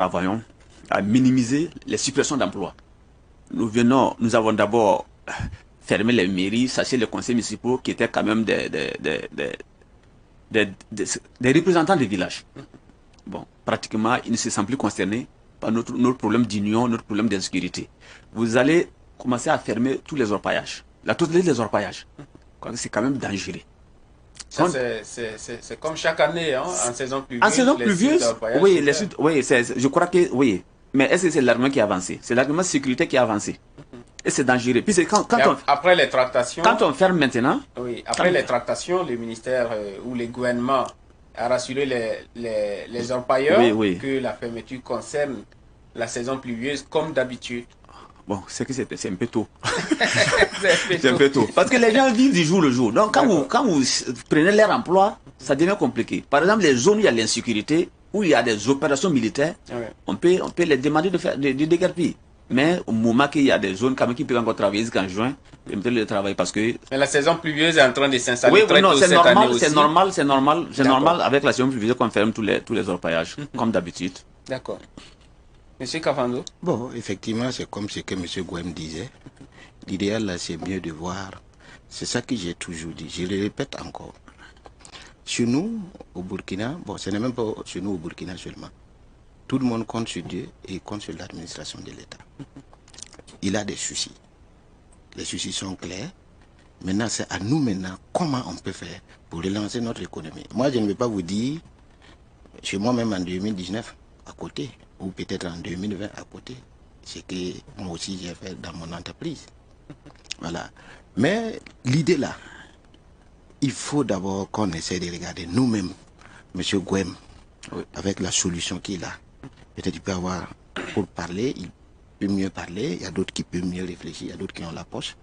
travaillons à minimiser les suppressions d'emplois. Nous avons d'abord fermé les mairies, sachez les conseils municipaux qui étaient quand même des représentants des villages. Bon, pratiquement, ils ne se sentent plus concernés par notre problème d'union, notre problème d'insécurité. Vous allez commencer à fermer tous les orpaillages. La totalité des orpaillages. C'est quand même dangereux. Ça, c'est comme chaque année, hein, en saison pluvieuse. En saison pluvieuse, oui, je crois que oui. Mais est-ce que c'est l'argument qui a avancé? C'est l'argument de sécurité qui a avancé. Et c'est dangereux. Puis après les tractations. Quand on ferme maintenant. Oui, après les tractations, le ministère ou le gouvernement a rassuré les orpailleurs que la fermeture concerne la saison pluvieuse comme d'habitude. Bon, c'est que c'est un peu tôt. C'est un peu tôt. Parce que les gens vivent du jour le jour. Donc, quand vous prenez leur emploi, ça devient compliqué. Par exemple, les zones où il y a l'insécurité, où il y a des opérations militaires, on peut les demander de faire des déguerpis. Mais au moment qu'il y a des zones quand même qui peuvent encore travailler jusqu'en juin, permettre le travail parce que... Mais la saison pluvieuse est en train de s'installer très tôt cette année aussi. C'est normal avec la saison pluvieuse qu'on ferme tous les orpaillages, comme d'habitude. D'accord. Monsieur Kafando? Bon, effectivement, c'est comme ce que M. Gouem disait. L'idéal, là, c'est mieux de voir. C'est ça que j'ai toujours dit. Je le répète encore. Chez nous, au Burkina, bon, ce n'est même pas chez nous au Burkina seulement. Tout le monde compte sur Dieu et compte sur l'administration de l'État. Il a des soucis. Les soucis sont clairs. Maintenant, c'est à nous maintenant comment on peut faire pour relancer notre économie. Moi, je ne vais pas vous dire, chez moi-même en 2019, à côté, ou peut-être en 2020 à côté, c'est que moi aussi j'ai fait dans mon entreprise. Voilà. Mais l'idée là, il faut d'abord qu'on essaie de regarder nous-mêmes, M. Gouem, avec la solution qu'il a. Peut-être qu'il peut avoir, pour parler, il peut mieux parler, il y a d'autres qui peuvent mieux réfléchir, il y a d'autres qui ont la poche.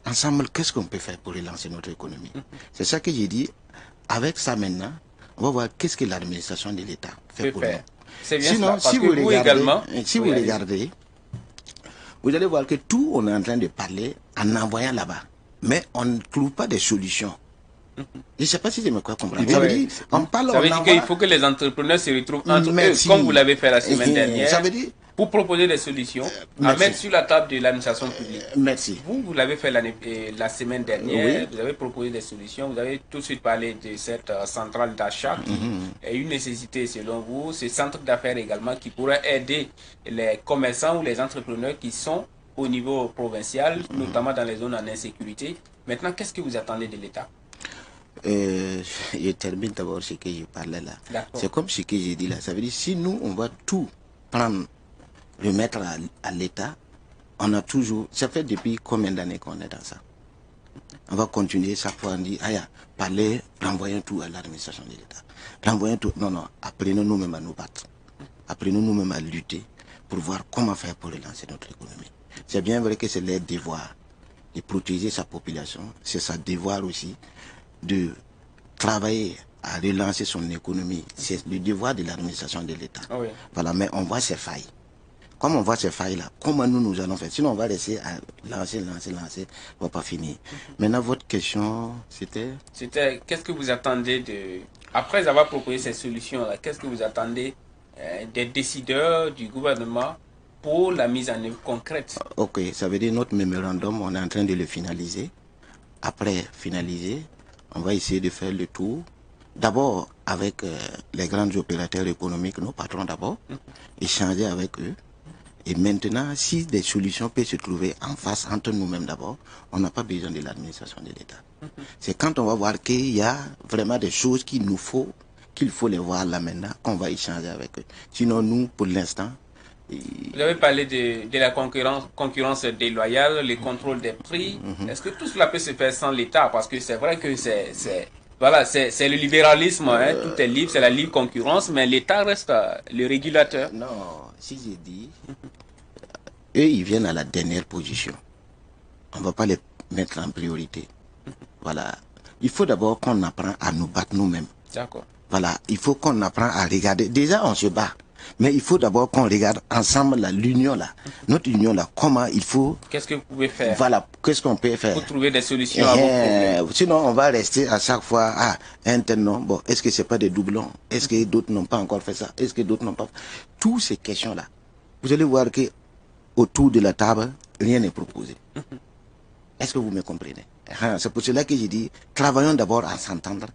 Ensemble, qu'est-ce qu'on peut faire pour relancer notre économie? C'est ça que j'ai dit. Avec ça maintenant, on va voir qu'est-ce que l'administration de l'État fait pour nous. Sinon, si vous regardez, vous allez voir que tout, on est en train de parler en envoyant là-bas. Mais on ne trouve pas de solutions. Je ne sais pas si je me crois comprendre. Ça veut dire qu'il faut que les entrepreneurs se retrouvent entre eux, comme vous l'avez fait la semaine dernière, ça veut dire, pour proposer des solutions à mettre sur la table de l'administration publique. Merci. Vous l'avez fait la semaine dernière, vous avez proposé des solutions, vous avez tout de suite parlé de cette centrale d'achat qui est une nécessité selon vous, ce centre d'affaires également qui pourrait aider les commerçants ou les entrepreneurs qui sont au niveau provincial, notamment dans les zones en insécurité. Maintenant, qu'est-ce que vous attendez de l'État? Je termine d'abord ce que je parlais là. C'est comme ce que j'ai dit là. Ça veut dire si nous, on va tout prendre, remettre à l'État, on a toujours... Ça fait depuis combien d'années qu'on est dans ça? On va continuer chaque fois, on dit, parler, renvoyons tout à l'administration de l'État. Renvoyons tout... Non, apprenons nous-mêmes à nous battre. Apprenons nous-mêmes à lutter pour voir comment faire pour relancer notre économie. C'est bien vrai que c'est leur devoir de protéger sa population. C'est sa devoir aussi de travailler à relancer son économie. C'est le devoir de l'administration de l'État. Voilà, mais on voit ces failles. Comme on voit ces failles-là, comment nous allons faire? Sinon, on va laisser à lancer, on va pas finir. Maintenant, votre question, c'était... C'était, qu'est-ce que vous attendez de... Après avoir proposé ces solutions-là, qu'est-ce que vous attendez des décideurs du gouvernement pour la mise en œuvre concrète? Ok, ça veut dire notre mémorandum, on est en train de le finaliser. Après finaliser, on va essayer de faire le tour. D'abord avec les grands opérateurs économiques, nos patrons d'abord, échanger avec eux. Et maintenant, si des solutions peuvent se trouver en face entre nous-mêmes d'abord, on n'a pas besoin de l'administration de l'État. C'est quand on va voir qu'il y a vraiment des choses qu'il faut les voir là maintenant, qu'on va échanger avec eux. Sinon, nous, pour l'instant... Vous avez parlé de la concurrence déloyale, le contrôle des prix. Est-ce que tout cela peut se faire sans l'État? Parce que c'est vrai que c'est le libéralisme, tout est libre, c'est la libre concurrence, mais l'État reste le régulateur. Non, si j'ai dit, eux, ils viennent à la dernière position. On ne va pas les mettre en priorité. Voilà. Il faut d'abord qu'on apprenne à nous battre nous-mêmes. D'accord. Voilà. Il faut qu'on apprenne à regarder. Déjà, on se bat. Mais il faut d'abord qu'on regarde ensemble l'union là. Notre union là, comment il faut... Qu'est-ce que vous pouvez faire? Voilà, qu'est-ce qu'on peut faire? Pour trouver des solutions à vos problèmes. Sinon, on va rester à chaque fois, un tel non, bon, est-ce que c'est pas des doublons? Est-ce que d'autres n'ont pas encore fait ça? Est-ce que d'autres n'ont pas fait... Toutes ces questions-là, vous allez voir que autour de la table, rien n'est proposé. Est-ce que vous me comprenez? C'est pour cela que j'ai dit, travaillons d'abord à s'entendre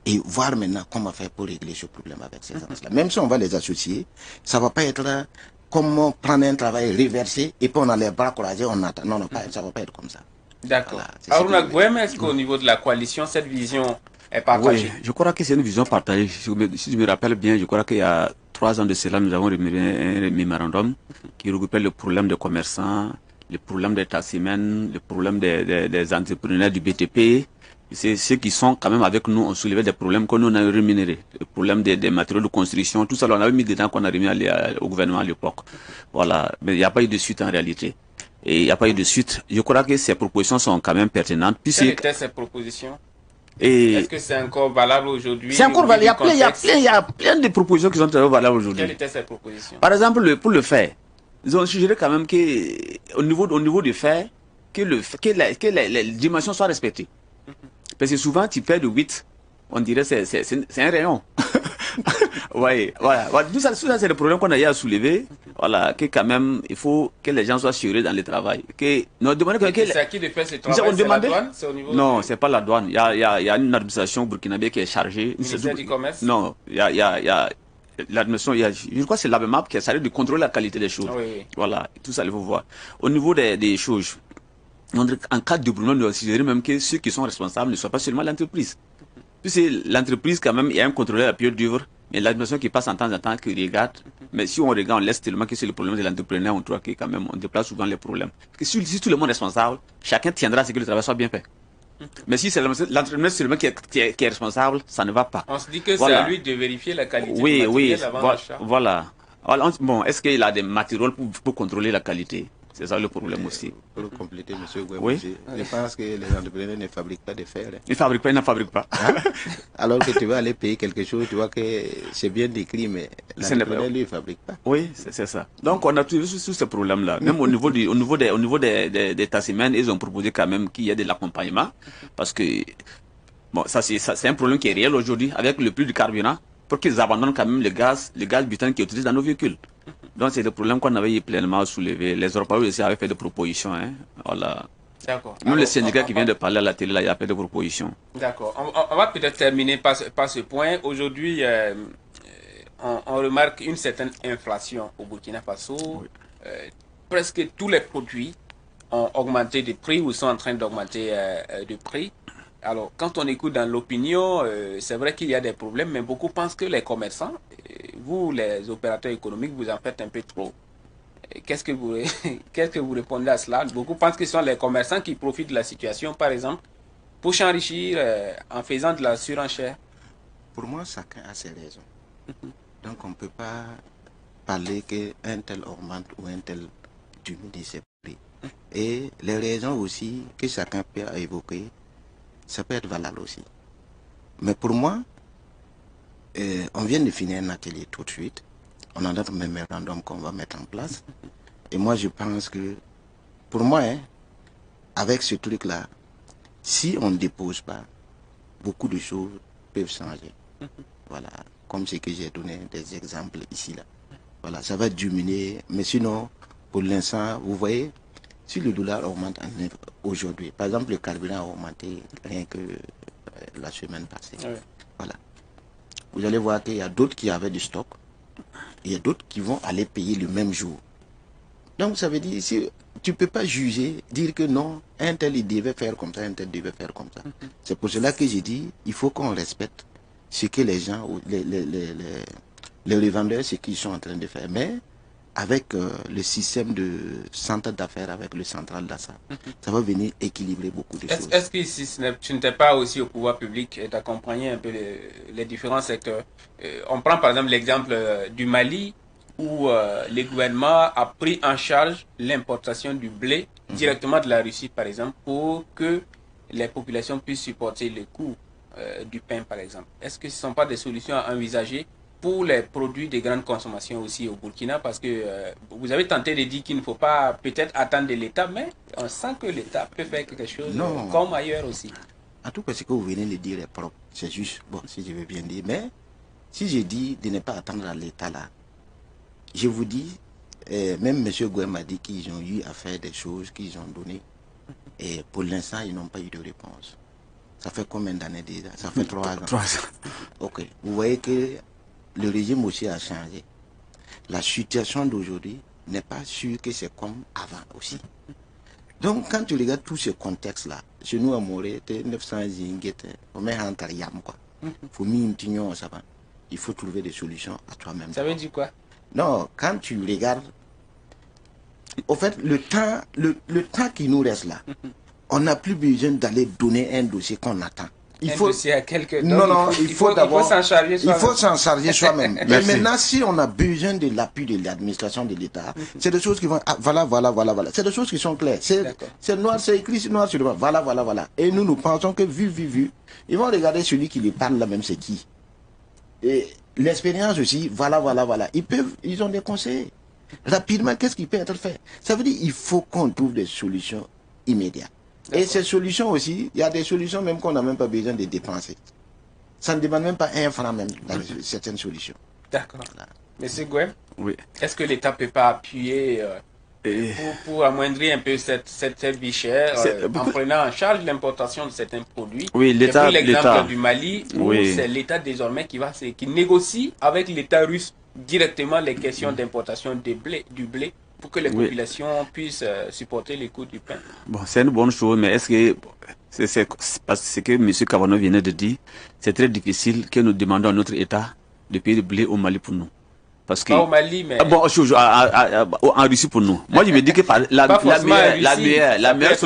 et voir maintenant comment faire pour régler ce problème avec ces gens-là. Même si on va les associer, ça ne va pas être là, comment prendre un travail réversé et puis on a les bras croisés, on attend. Non, non, ça ne va pas être comme ça. D'accord. Voilà, Haruna Gouem, est-ce qu'au niveau de la coalition, cette vision est partagée? Oui, je crois que c'est une vision partagée. Si je me rappelle bien, je crois qu'il y a 3 ans de cela, nous avons remis un mémorandum qui regroupait le problème des commerçants, le problème des taximens, le problème des entrepreneurs du BTP. C'est ceux qui sont quand même avec nous, on soulevait des problèmes que nous on a rémunérés. Le problème des matériaux de construction, tout ça, on avait mis dedans qu'on a remis au gouvernement à l'époque. Voilà, mais il n'y a pas eu de suite en réalité. Et il n'y a pas eu de suite. Je crois que ces propositions sont quand même pertinentes. Quelles étaient ces propositions? Et est-ce que c'est encore valable aujourd'hui? C'est encore valable. Il y a plein de propositions qui sont très valables aujourd'hui. Quelles étaient ces propositions? Par exemple, pour le fer, ils ont suggéré quand même qu'au niveau du fer, que les dimensions soient respectées. Parce que souvent, tu fais de 8, on dirait que c'est un rayon. Ouais, voilà. Tout ça c'est le problème qu'on a eu à soulever. Voilà, que quand même, il faut que les gens soient assurés dans le travail. C'est à qui de faire ce travail? C'est la douane? C'est au niveau non, c'est pas la douane. Il y a une administration burkinabé qui est chargée. Ministère du Commerce? Non, il y a l'administration, je crois que c'est l'ABEMAP qui est chargée de contrôler la qualité des choses. Oui. Voilà, tout ça, il faut voir. Au niveau des choses, en cas de détournement, nous considérons même que ceux qui sont responsables ne soient pas seulement l'entreprise. Puisque l'entreprise, quand même, il y a un contrôleur à pied d'œuvre, mais l'administration qui passe en temps en temps, qui regarde. Mais si on regarde, on laisse tellement que c'est le problème de l'entrepreneur, on trouve que quand même, on déplace souvent les problèmes. Parce que si tout le monde est responsable, chacun tiendra à ce que le travail soit bien fait. Mais si c'est l'entrepreneur seulement qui est responsable, ça ne va pas. On se dit que c'est à lui de vérifier la qualité du matériel avant l'achat. Voilà. Bon, est-ce qu'il a des matériaux pour contrôler la qualité? C'est ça le problème aussi. Pour compléter, M. Gouem, oui? Je pense que les entrepreneurs ne fabriquent pas de fer. Ils n'en fabriquent pas. Hein? Alors que tu vas aller payer quelque chose, tu vois que c'est bien décrit, mais l'entrepreneur, lui, ne fabrique pas. Oui, c'est ça. Donc, on a trouvé sur ce problème-là. Même au niveau des tassimens, ils ont proposé quand même qu'il y ait de l'accompagnement. Parce que, bon, ça c'est un problème qui est réel aujourd'hui avec le prix du carburant. Pour qu'ils abandonnent quand même le gaz butane qui est utilisé dans nos véhicules. Donc c'est le problème qu'on avait pleinement soulevé. Les Européens aussi avaient fait des propositions. Hein. Voilà. D'accord. Même le syndicat qui vient de parler à la télé, là, il a fait des propositions. D'accord. On va peut-être terminer par ce point. Aujourd'hui, on remarque une certaine inflation au Burkina Faso. Oui. Presque tous les produits ont augmenté de prix ou sont en train d'augmenter de prix. Alors, quand on écoute dans l'opinion, c'est vrai qu'il y a des problèmes, mais beaucoup pensent que les commerçants, vous, les opérateurs économiques, vous en faites un peu trop. Qu'est-ce que vous répondez à cela? Beaucoup pensent que ce sont les commerçants qui profitent de la situation, par exemple, pour s'enrichir en faisant de la surenchère. Pour moi, chacun a ses raisons. Donc, on ne peut pas parler qu'un tel augmente ou un tel diminue ses prix. Et les raisons aussi que chacun peut évoquer, ça peut être valable aussi. Mais pour moi, on vient de finir un atelier tout de suite. On a notre mémorandum qu'on va mettre en place. Et moi, je pense que, pour moi, avec ce truc-là, si on ne dépose pas, beaucoup de choses peuvent changer. Voilà, comme ce que j'ai donné des exemples ici, là. Voilà, ça va diminuer. Mais sinon, pour l'instant, vous voyez, si le dollar augmente aujourd'hui, par exemple, le carburant a augmenté rien que la semaine passée. Oui. Voilà. Vous allez voir qu'il y a d'autres qui avaient du stock. Il y a d'autres qui vont aller payer le même jour. Donc, ça veut dire, si tu ne peux pas juger, dire que non, un tel il devait faire comme ça, un tel devait faire comme ça. C'est pour cela que j'ai dit, il faut qu'on respecte ce que les gens, les revendeurs, ce qu'ils sont en train de faire. Mais avec le système de centre d'affaires, avec le central d'achat, ça va venir équilibrer beaucoup de choses. Est-ce que si tu n'étais pas aussi au pouvoir public d'accompagner un peu les différents secteurs? On prend par exemple l'exemple du Mali, où le gouvernement a pris en charge l'importation du blé directement de la Russie, par exemple, pour que les populations puissent supporter le coût du pain, par exemple. Est-ce que ce ne sont pas des solutions à envisager pour les produits de grande consommation aussi au Burkina, parce que vous avez tenté de dire qu'il ne faut pas peut-être attendre de l'État, mais on sent que l'État peut faire quelque chose comme ailleurs aussi. En tout cas, ce que vous venez de dire est propre. C'est juste, bon, si je veux bien dire. Mais si je dis de ne pas attendre à l'État là, je vous dis, même M. Gouem m'a dit qu'ils ont eu à faire des choses qu'ils ont données. Et pour l'instant, ils n'ont pas eu de réponse. Ça fait combien d'années déjà? Ça fait 3 ans. 3 ans. Ok. Vous voyez que le régime aussi a changé. La situation d'aujourd'hui n'est pas sûre que c'est comme avant aussi. Donc, quand tu regardes tout ce contexte-là, chez nous à Morée, 900 zinguettes, on met un tariam, quoi. Il faut trouver des solutions à toi-même. Ça veut dire quoi? Non, quand tu regardes, au fait, le temps qui nous reste là, on n'a plus besoin d'aller donner un dossier qu'on attend. Il faut s'en charger soi-même. Il faut s'en charger soi-même. Mais maintenant, si on a besoin de l'appui de l'administration de l'État, c'est des choses qui vont... Ah, voilà. C'est des choses qui sont claires. C'est noir, c'est écrit noir sur le blanc. Voilà. Et nous pensons que vu, ils vont regarder celui qui lui parle là même, c'est qui. Et l'expérience aussi, voilà. Ils ont des conseils. Rapidement, qu'est-ce qui peut être fait? Ça veut dire qu'il faut qu'on trouve des solutions immédiates. Et ces solutions aussi, il y a des solutions même qu'on n'a même pas besoin de dépenser. Ça ne demande même pas un franc même dans certaines solutions. D'accord. Voilà. Monsieur Gouem, oui. Est-ce que l'État ne peut pas appuyer pour amoindrir un peu cette vie chère en prenant en charge l'importation de certains produits? Oui, l'État. J'ai pris l'exemple du Mali où c'est l'État désormais qui négocie avec l'État russe directement les questions d'importation du blé pour que les populations puissent supporter les coûts du pain. Bon, c'est une bonne chose, mais est-ce que c'est parce que ce que M. Cavano vient de dire, c'est très difficile que nous demandons à notre État de payer le blé au Mali pour nous. Parce que, pas au Mali, mais... en Russie pour nous. Moi, je me dis que la meilleure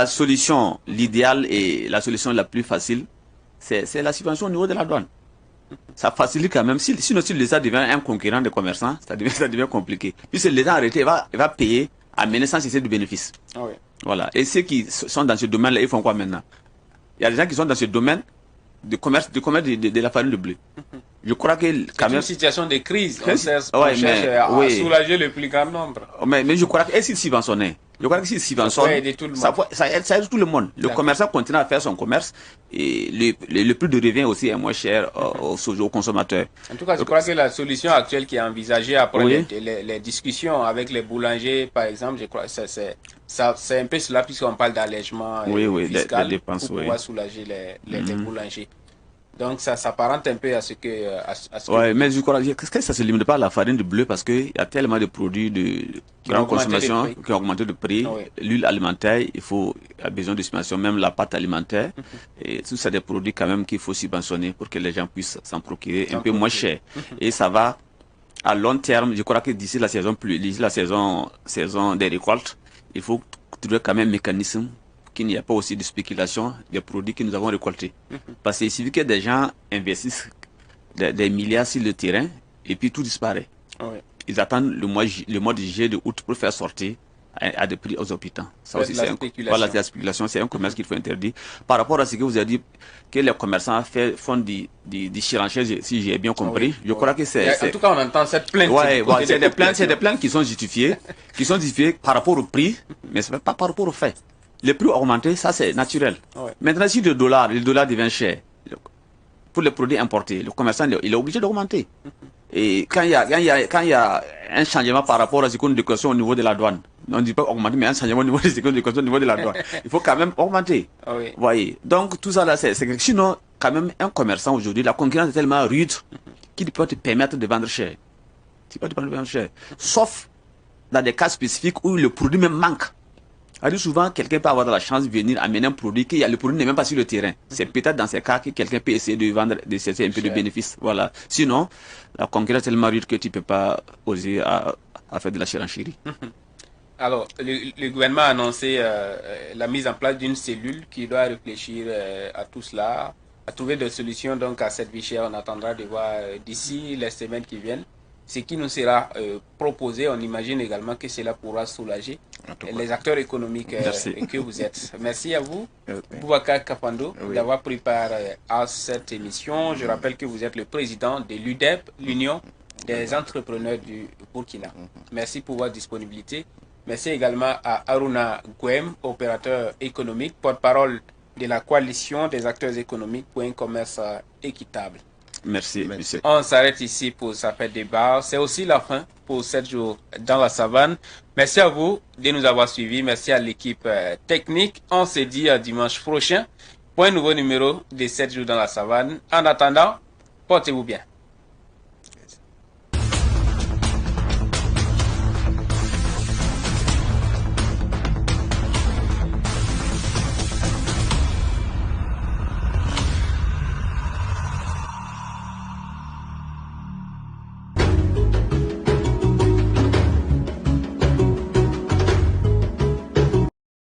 solution, l'idéal et la solution la plus facile, c'est la subvention au niveau de la douane. Ça facilite quand même. Sinon, si l'État devient un concurrent des commerçants, ça devient compliqué. Puisque l'État arrêté, il va payer à mener sans cesser de bénéfices. Ah oui. Voilà. Et ceux qui sont dans ce domaine-là, ils font quoi maintenant? Il y a des gens qui sont dans ce domaine de commerce de la farine de blé. Je crois que quand même... une situation de crise. On cherche à soulager le plus grand nombre. Mais je crois que est-ce qu'il subventionne? Je crois que s'il subventionne, ça aide tout le monde. Le commerçant continue à faire son commerce et le prix de revient aussi est moins cher aux consommateurs. En tout cas, je crois que la solution actuelle qui est envisagée après les discussions avec les boulangers, par exemple, je crois que c'est un peu cela puisqu'on parle d'allègement fiscal pour pouvoir soulager les boulangers. Donc ça s'apparente un peu à ce que... mais je crois que ça ne se limite pas à la farine de blé parce qu'il y a tellement de produits de grande consommation qui ont augmenté de prix. L'huile alimentaire, il y a besoin de subvention, même la pâte alimentaire. Et tout ça, des produits quand même qu'il faut subventionner pour que les gens puissent s'en procurer un peu moins cher. Et ça va à long terme. Je crois que d'ici la saison des récoltes, il faut trouver quand même un mécanisme qu'il n'y a pas aussi de spéculation des produits que nous avons récoltés. Parce qu'il suffit que des gens investissent des milliards sur le terrain et puis tout disparaît. Ils attendent le mois de juillet, de août pour faire sortir à des prix aux hôpitaux. Ça aussi, c'est la spéculation, c'est un commerce qu'il faut interdire. Par rapport à ce que vous avez dit, que les commerçants font du surenchère, si j'ai bien compris, je crois que c'est... En tout cas, on entend cette plainte. C'est des plaintes qui sont justifiées par rapport au prix, mais ce n'est pas par rapport au fait. Les prix augmentés, ça c'est naturel. Maintenant, si le dollar devient cher, pour les produits importés, le commerçant il est obligé d'augmenter. Et quand il y a un changement par rapport à ce qu'on déclenche au niveau de la douane, on ne dit pas augmenter, mais un changement au niveau de ce qu'on déclenche au niveau de la douane, il faut quand même augmenter. Voyez. Donc tout ça là, c'est quelque chose. Sinon, quand même, un commerçant aujourd'hui, la concurrence est tellement rude qu'il peut te permettre de vendre cher. Sauf dans des cas spécifiques où le produit même manque. Souvent, quelqu'un peut avoir la chance de venir amener un produit le produit n'est même pas sur le terrain. C'est peut-être dans ces cas que quelqu'un peut essayer de vendre, de chercher un peu de bénéfice. Voilà. Sinon, la concurrence est tellement rude que tu ne peux pas oser à faire de la surenchérie. Alors, le gouvernement a annoncé la mise en place d'une cellule qui doit réfléchir à tout cela, à trouver des solutions donc à cette vie chère. On attendra de voir d'ici les semaines qui viennent ce qui nous sera proposé. On imagine également que cela pourra soulager les acteurs économiques que vous êtes. Merci à vous, Boubacar Kafando, d'avoir pris part à cette émission. Je rappelle que vous êtes le président de l'UDEP, l'Union des entrepreneurs du Burkina. Merci pour votre disponibilité. Merci également à Aruna Guem, opérateur économique, porte-parole de la coalition des acteurs économiques pour un commerce équitable. Merci, monsieur. On s'arrête ici pour ça fait débat. C'est aussi la fin pour 7 jours dans la savane. Merci à vous de nous avoir suivis. Merci à l'équipe technique. On se dit à dimanche prochain pour un nouveau numéro de 7 jours dans la savane. En attendant, portez-vous bien.